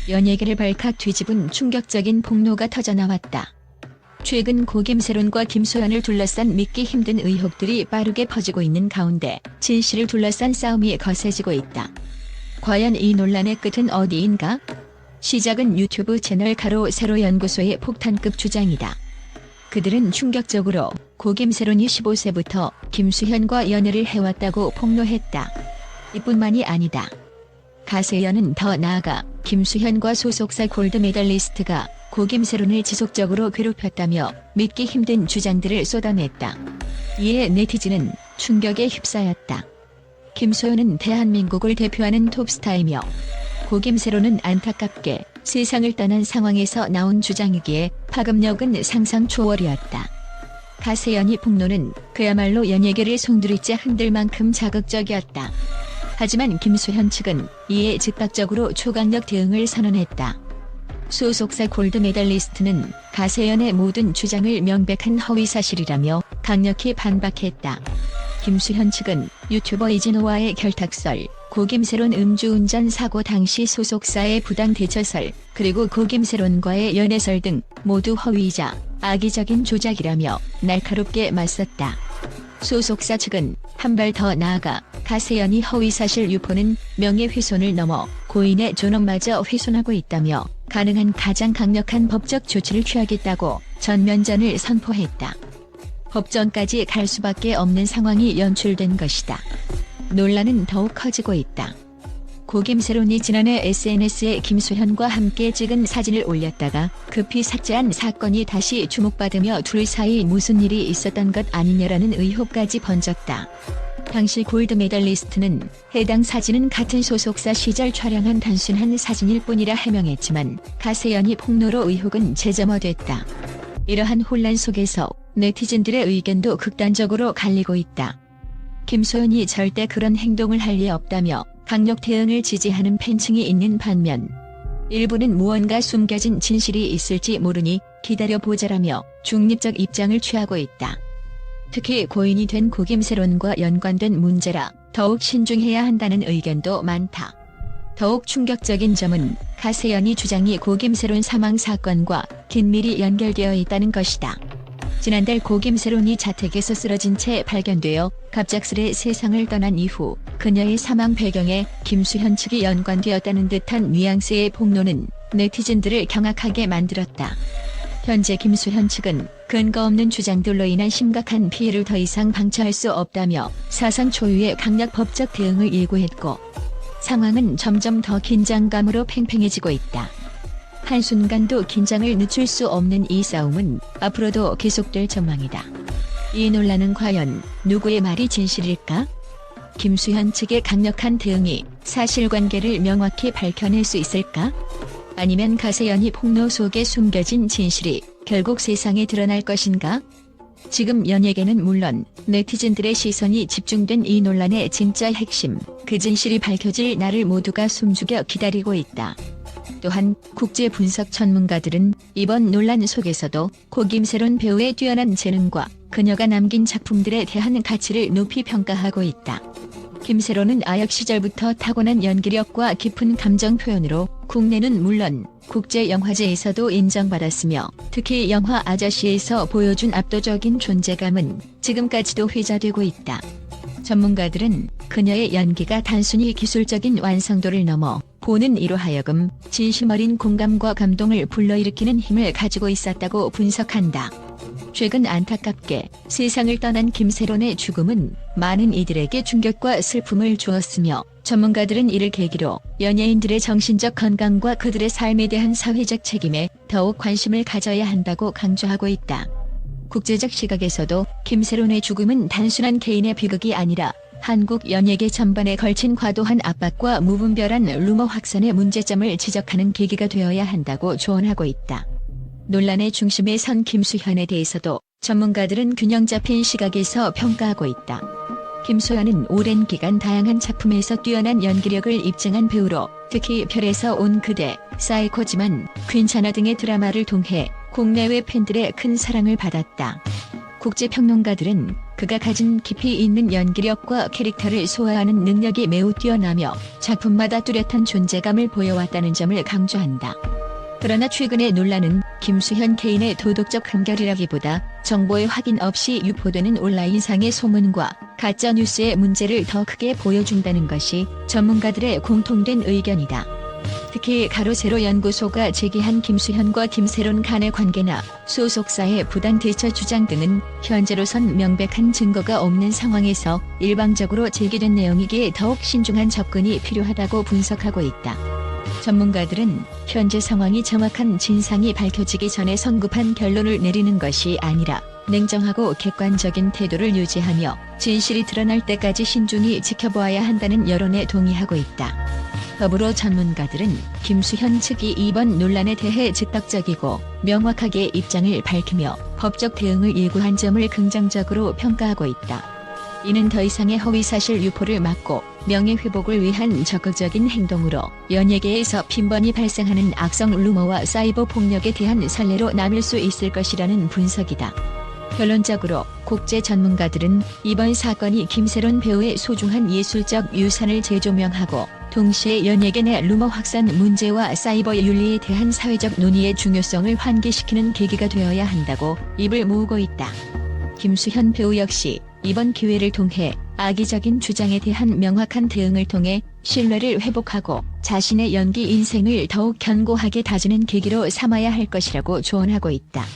연예계를 발칵 뒤집은 충격적인 폭로가 터져나왔다. 최근 고김세론과 김소연을 둘러싼 믿기 힘든 의혹들이 빠르게 퍼지고 있는 가운데 진실을 둘러싼 싸움이 거세지고 있다. 과연 이 논란의 끝은 어디인가? 시작은 유튜브 채널 가로 세로 연구소의 폭탄급 주장이다. 그들은 충격적으로 고김세론이 15세부터 김수현과 연애를 해왔다고 폭로했다. 이뿐만이 아니다. 가세연은 더 나아가 김수현과 소속사 골드메달리스트가 고김세론을 지속적으로 괴롭혔다며 믿기 힘든 주장들을 쏟아냈다. 이에 네티즌은 충격에 휩싸였다. 김소연은 대한민국을 대표하는 톱스타이며 고김세론은 안타깝게 세상을 떠난 상황에서 나온 주장이기에 파급력은 상상 초월이었다. 가세연의 폭로는 그야말로 연예계를 송두리째 흔들 만큼 자극적이었다. 하지만 김수현 측은 이에 즉각적으로 초강력 대응을 선언했다. 소속사 골드메달리스트는 가세연의 모든 주장을 명백한 허위사실이라며 강력히 반박했다. 김수현 측은 유튜버 이진호와의 결탁설, 고김세론 음주운전 사고 당시 소속사의 부당 대처설, 그리고 고김세론과의 연애설 등 모두 허위이자 악의적인 조작이라며 날카롭게 맞섰다. 소속사 측은 한 발 더 나아가 가세연이 허위사실 유포는 명예훼손을 넘어 고인의 존엄마저 훼손하고 있다며 가능한 가장 강력한 법적 조치를 취하겠다고 전면전을 선포했다. 법정까지 갈 수밖에 없는 상황이 연출된 것이다. 논란은 더욱 커지고 있다. 고김세론이 지난해 SNS에 김수현과 함께 찍은 사진을 올렸다가 급히 삭제한 사건이 다시 주목받으며 둘 사이 무슨 일이 있었던 것 아니냐라는 의혹까지 번졌다. 당시 골드메달리스트는 해당 사진은 같은 소속사 시절 촬영한 단순한 사진일 뿐이라 해명했지만 가세연이 폭로로 의혹은 재점화됐다. 이러한 혼란 속에서 네티즌들의 의견도 극단적으로 갈리고 있다. 김소연이 절대 그런 행동을 할 리 없다며 강력 대응을 지지하는 팬층이 있는 반면 일부는 무언가 숨겨진 진실이 있을지 모르니 기다려보자라며 중립적 입장을 취하고 있다. 특히 고인이 된 고김세론과 연관된 문제라 더욱 신중해야 한다는 의견도 많다. 더욱 충격적인 점은 가세연이 주장이 고김세론 사망 사건과 긴밀히 연결되어 있다는 것이다. 지난달 고김세론이 자택에서 쓰러진 채 발견되어 갑작스레 세상을 떠난 이후 그녀의 사망 배경에 김수현 측이 연관되었다는 듯한 뉘앙스의 폭로는 네티즌들을 경악하게 만들었다. 현재 김수현 측은 근거 없는 주장들로 인한 심각한 피해를 더 이상 방치할 수 없다며 사상 초유의 강력 법적 대응을 예고했고 상황은 점점 더 긴장감으로 팽팽해지고 있다. 한순간도 긴장을 늦출 수 없는 이 싸움은 앞으로도 계속될 전망이다. 이 논란은 과연 누구의 말이 진실일까? 김수현 측의 강력한 대응이 사실관계를 명확히 밝혀낼 수 있을까? 아니면 가세연이 폭로 속에 숨겨진 진실이 결국 세상에 드러날 것인가? 지금 연예계는 물론 네티즌들의 시선이 집중된 이 논란의 진짜 핵심, 그 진실이 밝혀질 날을 모두가 숨죽여 기다리고 있다. 또한 국제 분석 전문가들은 이번 논란 속에서도 고김세론 배우의 뛰어난 재능과 그녀가 남긴 작품들에 대한 가치를 높이 평가하고 있다. 김세론은 아역 시절부터 타고난 연기력과 깊은 감정 표현으로 국내는 물론 국제 영화제에서도 인정받았으며 특히 영화 아저씨에서 보여준 압도적인 존재감은 지금까지도 회자되고 있다. 전문가들은 그녀의 연기가 단순히 기술적인 완성도를 넘어 보는 이로 하여금 진심 어린 공감과 감동을 불러일으키는 힘을 가지고 있었다고 분석한다. 최근 안타깝게 세상을 떠난 김세론의 죽음은 많은 이들에게 충격과 슬픔을 주었으며 전문가들은 이를 계기로 연예인들의 정신적 건강과 그들의 삶에 대한 사회적 책임에 더욱 관심을 가져야 한다고 강조하고 있다. 국제적 시각에서도 김세론의 죽음은 단순한 개인의 비극이 아니라 한국 연예계 전반에 걸친 과도한 압박과 무분별한 루머 확산의 문제점을 지적하는 계기가 되어야 한다고 조언하고 있다. 논란의 중심에 선 김수현에 대해서도 전문가들은 균형 잡힌 시각에서 평가하고 있다. 김소연은 오랜 기간 다양한 작품에서 뛰어난 연기력을 입증한 배우로 특히 별에서 온 그대, 사이코지만, 괜찮아 등의 드라마를 통해 국내외 팬들의 큰 사랑을 받았다. 국제평론가들은 그가 가진 깊이 있는 연기력과 캐릭터를 소화하는 능력이 매우 뛰어나며 작품마다 뚜렷한 존재감을 보여왔다는 점을 강조한다. 그러나 최근의 논란은 김수현 개인의 도덕적 한결이라기보다 정보의 확인 없이 유포되는 온라인상의 소문과 가짜뉴스의 문제를 더 크게 보여준다는 것이 전문가들의 공통된 의견이다. 특히 가로세로 연구소가 제기한 김수현과 김세론 간의 관계나 소속사의 부당 대처 주장 등은 현재로선 명백한 증거가 없는 상황에서 일방적으로 제기된 내용이기에 더욱 신중한 접근이 필요하다고 분석하고 있다. 전문가들은 현재 상황이 정확한 진상이 밝혀지기 전에 성급한 결론을 내리는 것이 아니라 냉정하고 객관적인 태도를 유지하며 진실이 드러날 때까지 신중히 지켜보아야 한다는 여론에 동의하고 있다. 더불어 전문가들은 김수현 측이 이번 논란에 대해 즉각적이고 명확하게 입장을 밝히며 법적 대응을 예고한 점을 긍정적으로 평가하고 있다. 이는 더 이상의 허위사실 유포를 막고 명예회복을 위한 적극적인 행동으로 연예계에서 빈번히 발생하는 악성 루머와 사이버 폭력에 대한 선례로 남을 수 있을 것이라는 분석이다. 결론적으로 국제 전문가들은 이번 사건이 김세론 배우의 소중한 예술적 유산을 재조명하고 동시에 연예계 내 루머 확산 문제와 사이버 윤리에 대한 사회적 논의의 중요성을 환기시키는 계기가 되어야 한다고 입을 모으고 있다. 김수현 배우 역시 이번 기회를 통해 악의적인 주장에 대한 명확한 대응을 통해 신뢰를 회복하고 자신의 연기 인생을 더욱 견고하게 다지는 계기로 삼아야 할 것이라고 조언하고 있다.